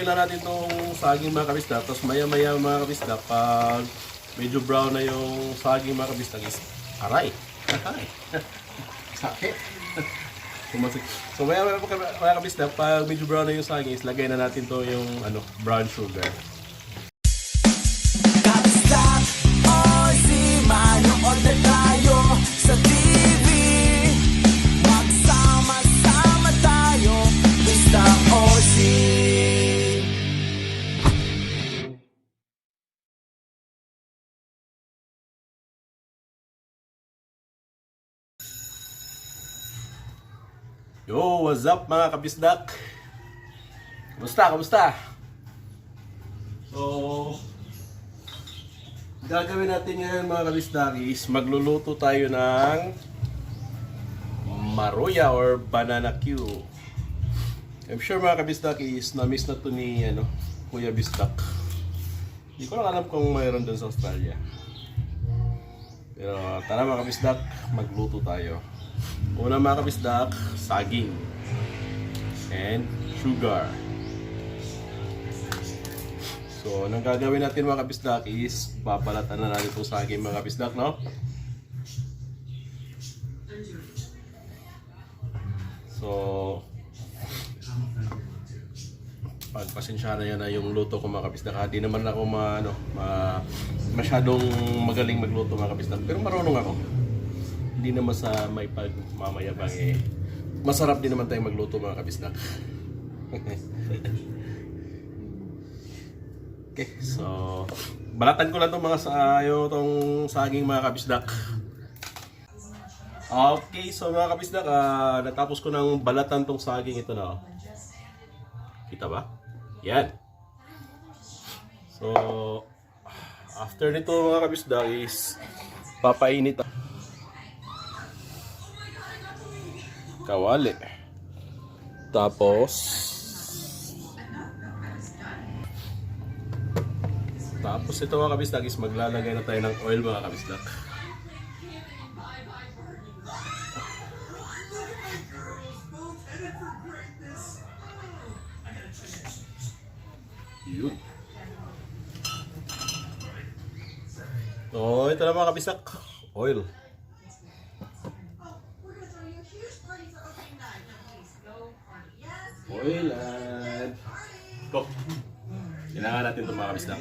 lang natin itong saging mga kabisdak. Tapos maya-maya mga kabisdak, pag medyo brown na yung saging mga kabisdak is aray. Aray. Sakit. So maya-maya mga kabisdak, pag medyo brown na yung saging is lagay na natin to yung brown sugar. Kabisdak o si manood na tayo sa TV. Magsama-sama tayo, Kabisdak o si. Yo, what's up mga kabisdak? Kamusta? So, gagawin natin ngayon mga kabisdak is magluluto tayo ng maruya or banana Q. I'm sure mga kabisdak is na-miss na to ni Kuya Bisdak. Hindi ko lang alam kung mayroon dun sa Australia. Pero tara mga kabisdak, magluto tayo. Una mga kabisdak, saging and sugar. So, anong gagawin natin mga kabisdak is babalatan na natin itong saging mga kabisdak, no? So, pagpasensya na yan na yung luto ko mga kabisdak. Di naman ako masyadong magaling magluto mga kabisdak. Pero marunong ako. Hindi naman sa may pagmamayabang masarap din naman tayong magluto mga kabisdak. Okay, so balatan ko lang itong itong saging mga kabisdak. Okay, so mga kabisdak, natapos ko ng balatan tong saging ito na. Kita ba? Yan. So after nito mga kabisdak is papainit kawali. Tapos ito mga kabisdak is maglalagay na tayo ng oil mga kabisdak. Yun. So ito na mga kabisdak, oil. Oil and cook. Kailangan natin ito mga kabisdak.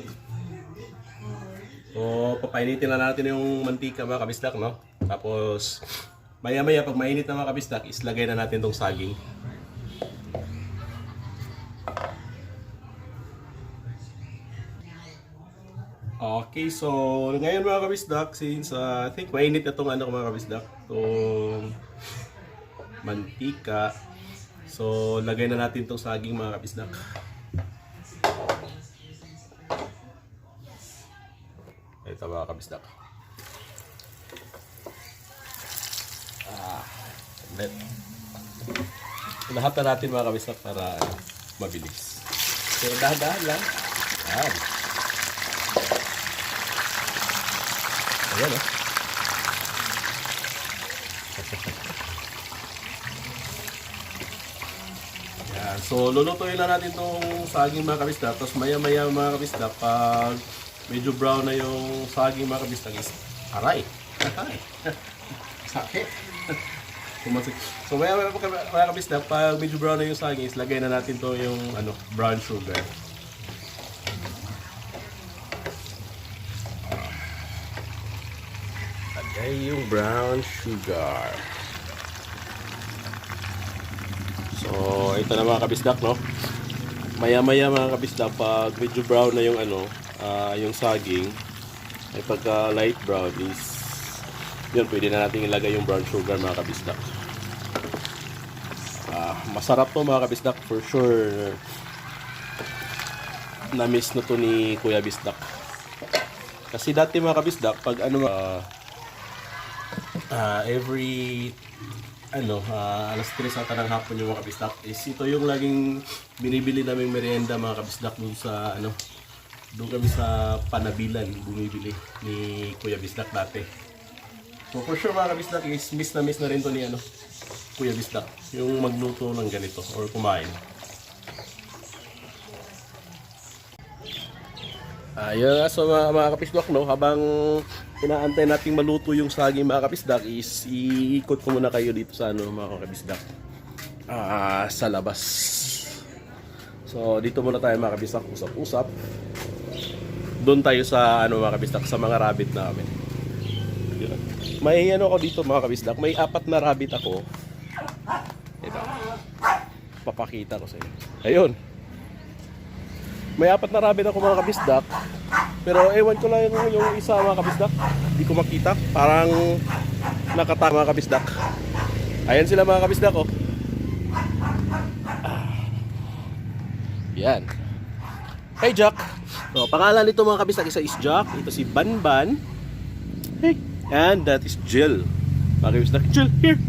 So, papainitin na natin yung mantika mga kabisdak, no? Tapos, maya-maya pag mainit na mga kabisdak, islagay na natin itong saging. Okay, so ngayon mga kabisdak, since I think mainit na itong mga kabisdak, itong mantika. So, lagay na natin itong saging mga kabisdak. Ito mga kabisdak. Lahat na natin mga kabisdak para mabilis. Pero dahan-dahan lang. Ayan. Ayan So, lulutuin na natin itong saging mga kabisdak. Tapos maya-maya mga kabisdak, pag medyo brown na yung saging mga kabisdak is aray. Aray. Sakit. So maya-maya mga kabisdak, pag medyo brown na yung saging is lagay na natin to yung brown sugar. Lagay yung brown sugar. So, ito na mga kabisdak, no? Maya-maya mga kabisdak, pag medyo brown na yung yung saging, ay pagka light brown is yun, pwede na natin ilagay yung brown sugar mga kabisdak. Masarap to mga kabisdak, for sure. Na-miss na to ni Kuya Bisdak. Kasi dati mga kabisdak, pag every alas 3 ata ng hapon yung mga kabisdak is ito yung laging binibili naming merienda mga kabisdak dun sa doon kami sa Panabilan bumibili ni Kuya Bisdak dati. So for sure mga kabisdak is miss na rin to ni Kuya Bisdak yung magluto ng ganito or kumain. Ayun nga, so mga kapisdak, no, habang inaantay nating maluto yung saging mga kapisdak, is iikot ko muna kayo dito sa ano, mga kapisdak, sa labas. So dito muna tayo mga kapisdak, usap-usap. Doon tayo sa ano mga kapisdak, sa mga rabbit namin. Yun. May ano ako dito mga kapisdak, may 4 na rabbit ako. Ito, papakita ko sa inyo. Ayun, may 4 na rabbit ako mga kabisdak. Pero ewan ko lang yung isa mga kabisdak, hindi ko makita. Parang nakatama mga kabisdak. Ayan sila mga kabisdak, oh. Yan. Hey Jack. So, pangalan nito mga kabisdak, isa is Jack, ito si Banban. Hey. And that is Jill. Mga kabisdak, Jill, here.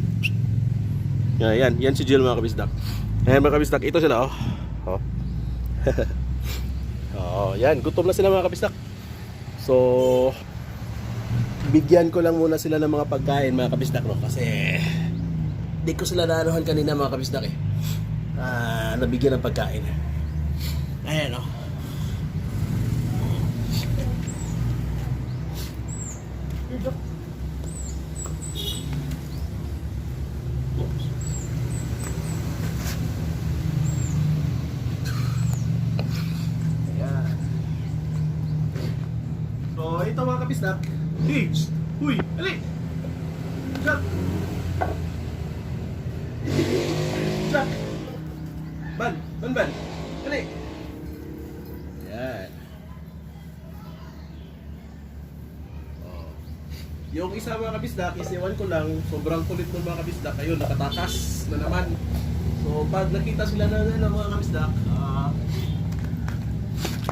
Yan si Jill mga kabisdak. Ayan mga kabisdak, ito sila, oh. Oh. Oh, yan, gutom na sila mga kabisdak. So, bigyan ko lang muna sila ng mga pagkain mga kabisdak, no? Kasi di ko sila naanuhan kanina mga kabisdak eh. Nabigyan ng pagkain. Ayan, no? So, ito mga kapisdak. Hey! Huy! Ali! Jack! Jack! Ban! Ali! Yan. Oh. Yung isa mga kabisdak, isiwan ko lang, sobrang kulit ng mga kabisdak. Ayun, nakatakas na naman. So, pag nakita sila ng mga kabisdak,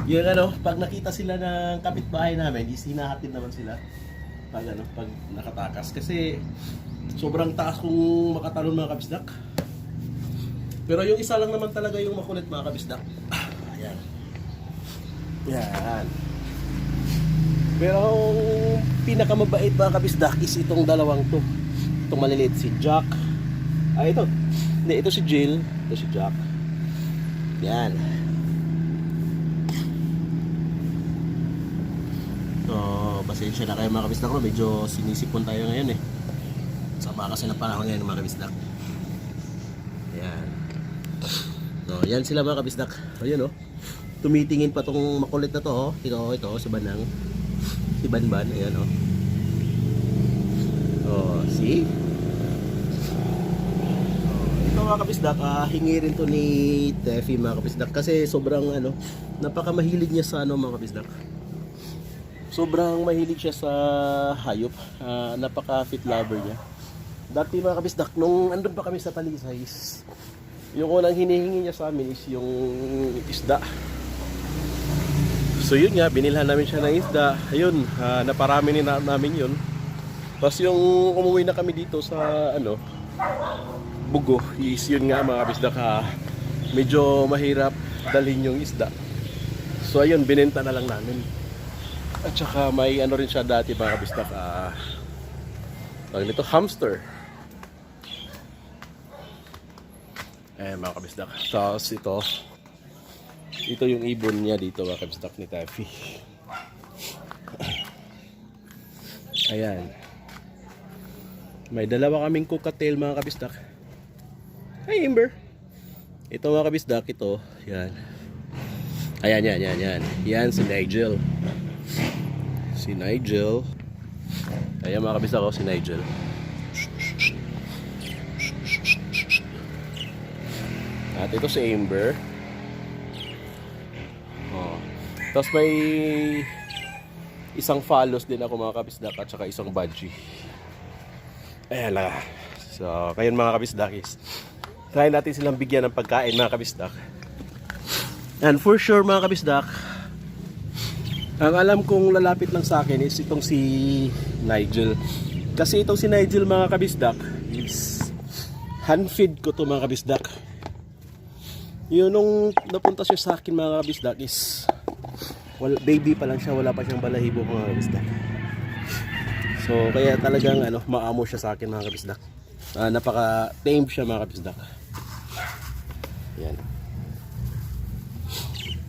yung ano, pag nakita sila ng kapitbahay namin, is hinahatid naman sila pag ano, pag nakatakas. Kasi sobrang taas kung makatalon mga kabisdak. Pero yung isa lang naman talaga yung makulit mga kabisdak. Ayan. Yan. Pero ang pinakamabait mga kabisdak is itong dalawang to. Itong maliliit, si Jack. Ito. Hindi, ito si Jill. Ito si Jack. Yan. So, pasensya na kayo mga kabisdak, no? Medyo sinisipon tayo ngayon eh. Sama kasi ng panahon ngayon mga kabisdak. Ayan. So, yan sila mga kabisdak. Ayan, oh. Tumitingin pa tong makulit na to, oh. Ito, si Banang. Si Banban, ayan, oh. Oh, see? Ito mga kabisdak, hingi rin to ni Teffy mga kabisdak. Kasi sobrang ano, napakamahilig niya sa ano mga kabisdak. Sobrang mahilig siya sa hayop. Napaka-fit lover niya. Dati mga kabisdak, nung andun pa kami sa Talisay, yung unang hinihingi niya sa amin is yung isda. So yun nga, binilhan namin siya ng isda. Ayun, naparami namin yun. Tapos yung umuwi na kami dito sa ano, Bugo, is yun nga mga kabisdak, medyo mahirap dalhin yung isda. So ayun, binenta na lang namin. At saka may ano rin siya dati mga kabisdak, nito hamster. Mga kabisdak. Tapos ito yung ibon niya dito mga kabisdak ni Taffy. Ayan. May dalawa kaming cocktail mga kabisdak. Hi Amber. Ito mga kabisdak, ito. Yan. Ayan, yan. Yan si Nigel. Si Nigel. Ayan mga kabisdak ko, si Nigel. At ito si Amber. Oh. Tapos may isang follows din ako mga kabisdak at saka isang budgie. Ayan lang. So, kayon mga kabisdak is try natin silang bigyan ng pagkain mga kabisdak. And for sure mga kabisdak, ang alam kong lalapit lang sa akin is itong si Nigel. Kasi itong si Nigel mga kabisdak is hand feed ko to mga kabisdak. Yun nung napunta siya sa akin mga kabisdak is baby pa lang siya, wala pa siyang balahibo mga kabisdak. So kaya talagang ano, maamo siya sa akin mga kabisdak. Napaka tame siya mga kabisdak. Yan.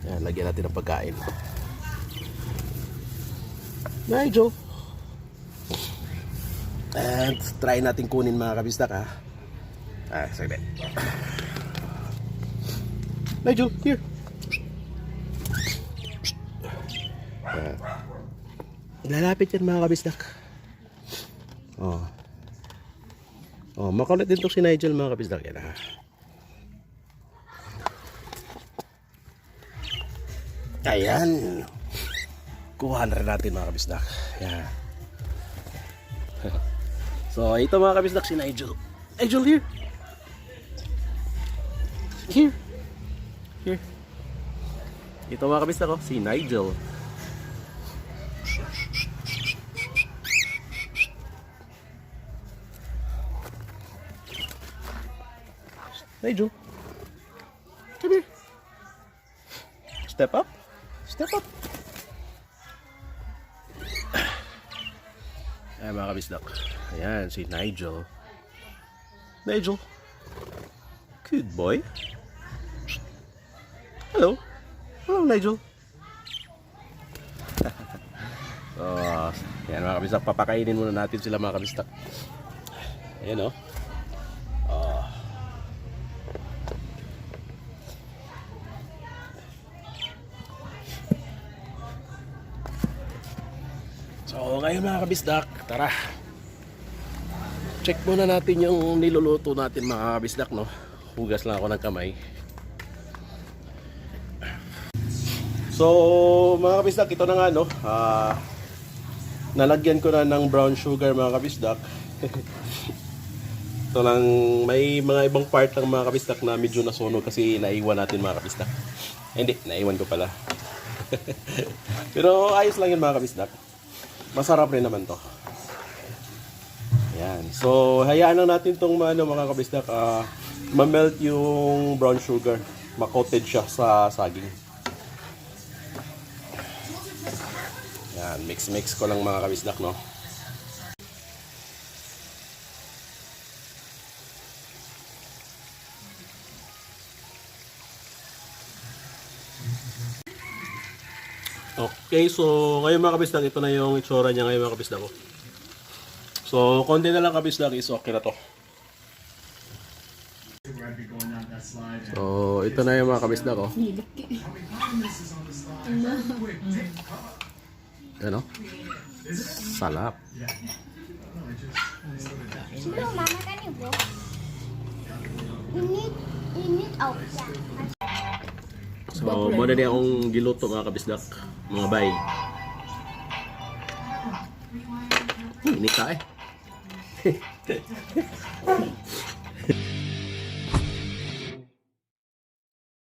Yan, lagyan natin ng pagkain. Nigel. And try natin kunin mga kabisdak ha. Saglit. Nigel, here. Lalapit yan mga kabisdak. Makulit din to si Nigel mga kabisdak. Yan ha. Ayan. Kuhaan rin natin mga kabisdak. Yan. So, ito mga kabisdak si Nigel. Nigel, here. Here. Here. Ito mga kabisdak ko, si Nigel. Nigel. Come here. Step up. Step up. Ayan mga kabisdak. Ayan, si Nigel. Nigel. Good boy. Hello. Hello, Nigel. So, ayan mga kabisdak. Papakainin muna natin sila mga kabisdak. Ayan o. So, ngayon mga kabisdak, tara. Check muna natin yung niluluto natin mga kabisdak, no? Hugas lang ako ng kamay. So, mga kabisdak, ito na nga, no? Nalagyan ko na ng brown sugar mga kabisdak. Ito lang, may mga ibang part ng mga kabisdak na medyo nasunog kasi naiwan natin mga kabisdak. Hindi, naiwan ko pala. Pero ayos lang yun mga kabisdak. Masarap rin naman to. Ayan. So, hayaan lang natin itong mga kabisdak. Ma-melt yung brown sugar. Ma-coated siya sa saging. Ayan. Mix-mix ko lang mga kabisdak, no? Okay, so ngayon mga kabisdak, ito na yung itsura niya ngayon mga kabisdak ko. So, konti na lang kabisdak is okay na to. So, ito na yung mga kabisdak ko. Ano? Salap. Belum, mama kan ibu. Ini oh ya. So, muna niya akong giluto mga kabisdak. Mga bay. Init ka eh.